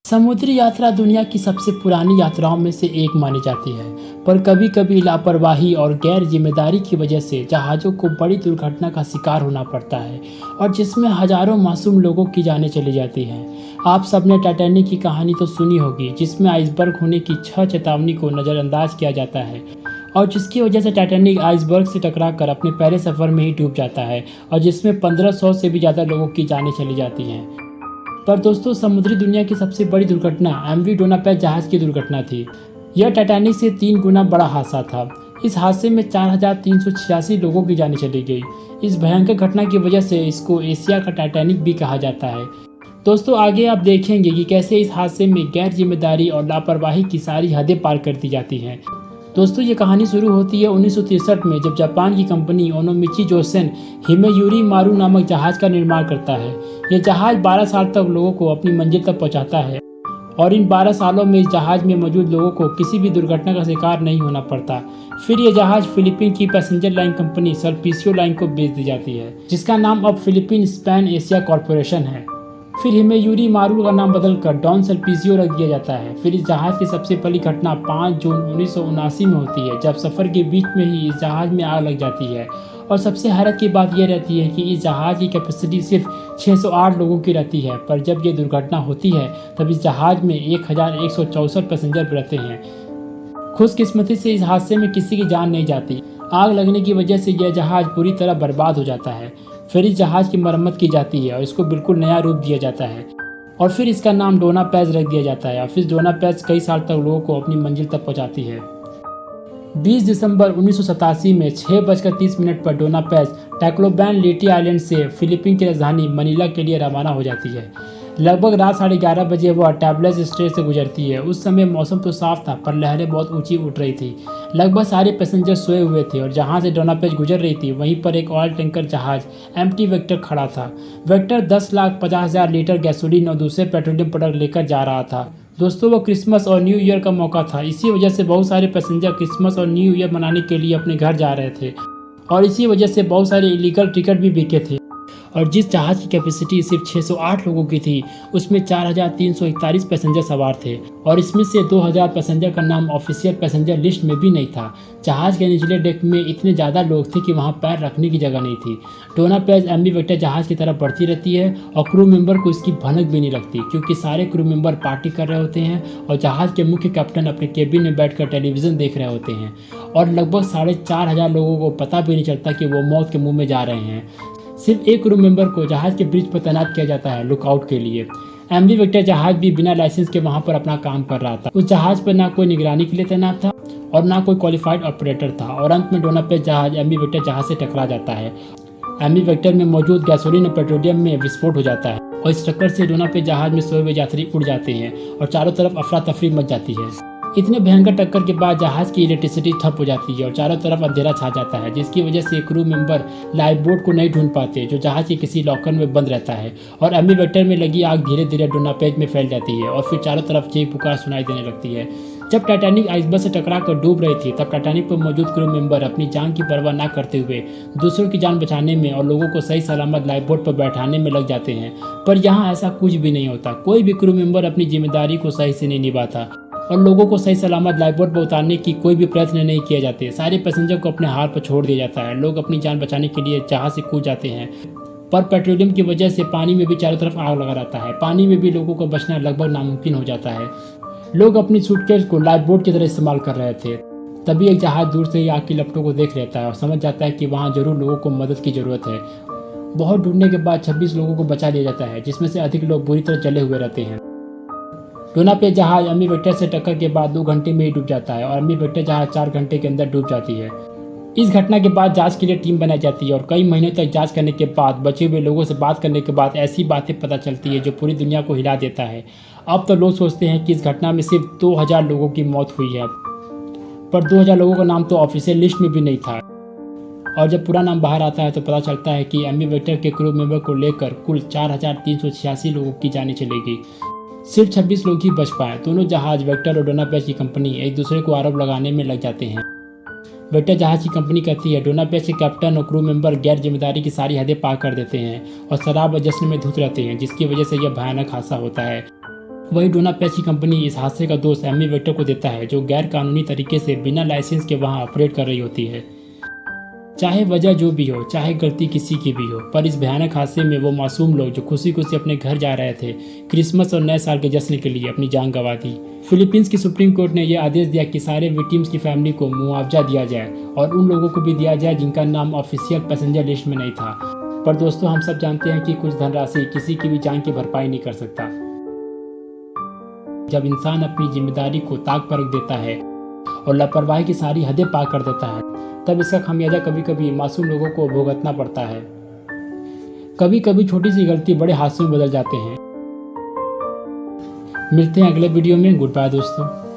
समुद्री यात्रा दुनिया की सबसे पुरानी यात्राओं में से एक मानी जाती है, पर कभी कभी लापरवाही और गैर जिम्मेदारी की वजह से जहाज़ों को बड़ी दुर्घटना का शिकार होना पड़ता है और जिसमें हजारों मासूम लोगों की जानें चली जाती हैं। आप सबने टाइटैनिक की कहानी तो सुनी होगी, जिसमें आइसबर्ग होने की 6 चेतावनी को नज़रअंदाज किया जाता है और जिसकी वजह से टाइटैनिक आइसबर्ग से टकराकर अपने पहले सफ़र में ही डूब जाता है और जिसमें 1500 से भी ज़्यादा लोगों की जानें चली जाती हैं। पर दोस्तों, समुद्री दुनिया की सबसे बड़ी दुर्घटना एमवी डोना पैच जहाज़ की दुर्घटना थी। यह टाइटैनिक से 3 गुना बड़ा हादसा था। इस हादसे में 4386 लोगों की जानें चली गई। इस भयंकर घटना की वजह से इसको एशिया का टाइटैनिक भी कहा जाता है। दोस्तों, आगे आप देखेंगे कि कैसे इस हादसे में गैर जिम्मेदारी और लापरवाही की सारी हदें पार कर दी जाती हैं। दोस्तों, ये कहानी शुरू होती है 1963 में, जब जापान की कंपनी ओनोमिची जोसेन हिमेयूरी मारू नामक जहाज़ का निर्माण करता है। यह जहाज़ 12 साल तक लोगों को अपनी मंजिल तक पहुंचाता है और इन 12 सालों में इस जहाज़ में मौजूद लोगों को किसी भी दुर्घटना का शिकार नहीं होना पड़ता। फिर यह जहाज़ फिलीपीन की पैसेंजर लाइन कंपनी सर्पिसियो लाइन को बेच दी जाती है, जिसका नाम अब फिलीपीन स्पैन एशिया कॉरपोरेशन है। फिर हिमेयूरी मारू का नाम बदलकर डॉन सर्पिसियो रख दिया जाता है। फिर इस जहाज़ की सबसे पहली घटना 5 जून 1979 में होती है, जब सफ़र के बीच में ही इस जहाज़ में आग लग जाती है। और सबसे हैरत की बात यह रहती है कि इस जहाज़ की कैपेसिटी सिर्फ 608 लोगों की रहती है, पर जब ये दुर्घटना होती है तब इस जहाज़ में 1164 पैसेंजर रहते हैं। खुशकिस्मती से इस हादसे में किसी की जान नहीं जाती। आग लगने की वजह से यह जहाज़ पूरी तरह बर्बाद हो जाता है। फिर इस जहाज़ की मरम्मत की जाती है और इसको बिल्कुल नया रूप दिया जाता है और फिर इसका नाम डोना पैच रख दिया जाता है और फिर डोना पैच कई साल तक लोगों को अपनी मंजिल तक पहुंचाती है। 20 दिसंबर 1987 में 6:30 पर डोना पैच टैक्लोबैन लेटी आइलैंड से फिलीपीन की राजधानी मनीला के लिए रवाना हो जाती है। लगभग रात 11:30 बजे वह टैबलेस स्ट्रेट से गुजरती है। उस समय मौसम तो साफ था, पर लहरें बहुत ऊंची उठ रही थी। लगभग सारे पैसेंजर सोए हुए थे और जहां से डोना पैच गुजर रही थी वहीं पर एक ऑयल टैंकर जहाज एम्प्टी वेक्टर खड़ा था। वेक्टर 10,50,000 लीटर गैसोलीन और दूसरे पेट्रोलियम प्रोडक्ट लेकर जा रहा था। दोस्तों, वो क्रिसमस और न्यू ईयर का मौका था। इसी वजह से बहुत सारे पैसेंजर क्रिसमस और न्यू ईयर मनाने के लिए अपने घर जा रहे थे और इसी वजह से बहुत सारे इलीगल टिकट भी बिके थे। और जिस जहाज़ की कैपेसिटी सिर्फ 608 लोगों की थी, उसमें 4341 पैसेंजर सवार थे और इसमें से 2000 पैसेंजर का नाम ऑफिशियल पैसेंजर लिस्ट में भी नहीं था। जहाज़ के निचले डेक में इतने ज़्यादा लोग थे कि वहां पैर रखने की जगह नहीं थी। डोना पैच एमवी वेक्टर जहाज़ की तरफ बढ़ती रहती है और क्रू मेंबर को इसकी भनक भी नहीं लगती, क्योंकि सारे क्रू मेंबर पार्टी कर रहे होते हैं और जहाज़ के मुख्य कैप्टन अपने केबिन में बैठकर टेलीविज़न देख रहे होते हैं और लगभग 4500 लोगों को पता भी नहीं चलता कि वो मौत के मुँह में जा रहे हैं। सिर्फ एक क्रू मेंबर को जहाज़ के ब्रिज पर तैनात किया जाता है लुकआउट के लिए। एमवी वेक्टर जहाज़ भी बिना लाइसेंस के वहां पर अपना काम कर रहा था। उस जहाज़ पर ना कोई निगरानी के लिए तैनात था और ना कोई क्वालिफाइड ऑपरेटर था और अंत में डोना पैच जहाज़ एमवी वेक्टर जहाज़ से टकरा जाता है। एमवी वेक्टर में मौजूद गैसोलीन और पेट्रोलियम में विस्फोट हो जाता है और इस टक्कर से डोना पैच जहाज़ में सोए हुए यात्री उड़ जाते हैं और चारों तरफ अफरा तफरी मच जाती है। इतने भयंकर टक्कर के बाद जहाज़ की इलेक्ट्रिसिटी ठप हो जाती है और चारों तरफ अंधेरा छा जाता है, जिसकी वजह से क्रू मेंबर लाइफ बोट को नहीं ढूंढ पाते, जो जहाज़ के किसी लॉकर में बंद रहता है और एमवी वेक्टर में लगी आग धीरे धीरे डोना पैच में फैल जाती है और फिर चारों तरफ चीख पुकार सुनाई देने लगती है। जब टाइटैनिक आइसबर्ग से टकराकर डूब रही थी, तब टाइटैनिक पर मौजूद क्रू मेंबर अपनी जान की परवाह न करते हुए दूसरों की जान बचाने में और लोगों को सही सलामत लाइफ बोट पर बैठाने में लग जाते हैं। पर यहाँ ऐसा कुछ भी नहीं होता। कोई भी क्रू मेंबर अपनी जिम्मेदारी को सही से नहीं निभाता और लोगों को सही सलामत लाइफ बोट पर उतारने की कोई भी प्रयत्न नहीं किए जाते। सारे पैसेंजर को अपने हाल पर छोड़ दिया जाता है। लोग अपनी जान बचाने के लिए जहाज से कूद जाते हैं, पर पेट्रोलियम की वजह से पानी में भी चारों तरफ आग लगा रहता है। पानी में भी लोगों को बचना लगभग नामुमकिन हो जाता है। लोग अपनी सूटकेस को लाइफ बोट की तरह इस्तेमाल कर रहे थे। तभी एक जहाज दूर से ही आग की लपटों को देख लेता है और समझ जाता है कि वहाँ जरूर लोगों को मदद की जरूरत है। बहुत ढूंढने के बाद 26 लोगों को बचा लिया जाता है, जिसमें से अधिक लोग बुरी तरह जले हुए रहते हैं। डोना पैच जहाज एमवी वेक्टर से टक्कर के बाद 2 घंटे में ही डूब जाता है और एमवी वेक्टर जहाज 4 घंटे के अंदर डूब जाती है। इस घटना के बाद जांच के लिए टीम बनाई जाती है और कई महीनों तक जांच करने के बाद बचे हुए लोगों से बात करने के बाद ऐसी बातें पता चलती है जो पूरी दुनिया को हिला देता है। अब तो लोग सोचते हैं कि इस घटना में सिर्फ 2000 लोगों की मौत हुई है, पर 2000 लोगों का नाम तो ऑफिशियल लिस्ट में भी नहीं था और जब पूरा नाम बाहर आता है तो पता चलता है कि एमवी वेक्टर के क्रू मेंबर को लेकर कुल 4386 लोगों की जानें चली गई। सिर्फ 26 लोग ही बच पाए। दोनों जहाज वेक्टर और डोना पैच की कंपनी एक दूसरे को आरोप लगाने में लग जाते हैं। वेक्टर जहाज की कंपनी कहती है डोना पैच के कैप्टन और क्रू मेंबर गैर जिम्मेदारी की सारी हदें पार कर देते हैं और शराब और जश्न में धुत रहते हैं, जिसकी वजह से यह भयानक हादसा होता है। वही डोना पैच की कंपनी इस हादसे का दोष एमी वेक्टर को देता है, जो गैर कानूनी तरीके से बिना लाइसेंस के वहां ऑपरेट कर रही होती है। चाहे वजह जो भी हो, चाहे गलती किसी की भी हो, पर इस भयानक हादसे में वो मासूम लोग जो खुशी खुशी अपने घर जा रहे थे, क्रिसमस और नए साल के जश्न के लिए अपनी जान गंवा दी। फिलीपींस की सुप्रीम कोर्ट ने यह आदेश दिया कि सारे विक्टिम्स की फैमिली को मुआवजा दिया जाए और उन लोगों को भी दिया जाए जिनका नाम ऑफिशियल पैसेंजर लिस्ट में नहीं था। पर दोस्तों, हम सब जानते हैं कि कुछ धनराशि किसी की भी जान की भरपाई नहीं कर सकता। जब इंसान अपनी जिम्मेदारी को ताक पर रख देता है और लापरवाही की सारी हदें पार कर देता है, तब इसका खामियाजा कभी कभी मासूम लोगों को भुगतना पड़ता है। कभी कभी छोटी सी गलती बड़े हादसों में बदल जाते हैं। मिलते हैं अगले वीडियो में। गुड बाय दोस्तों।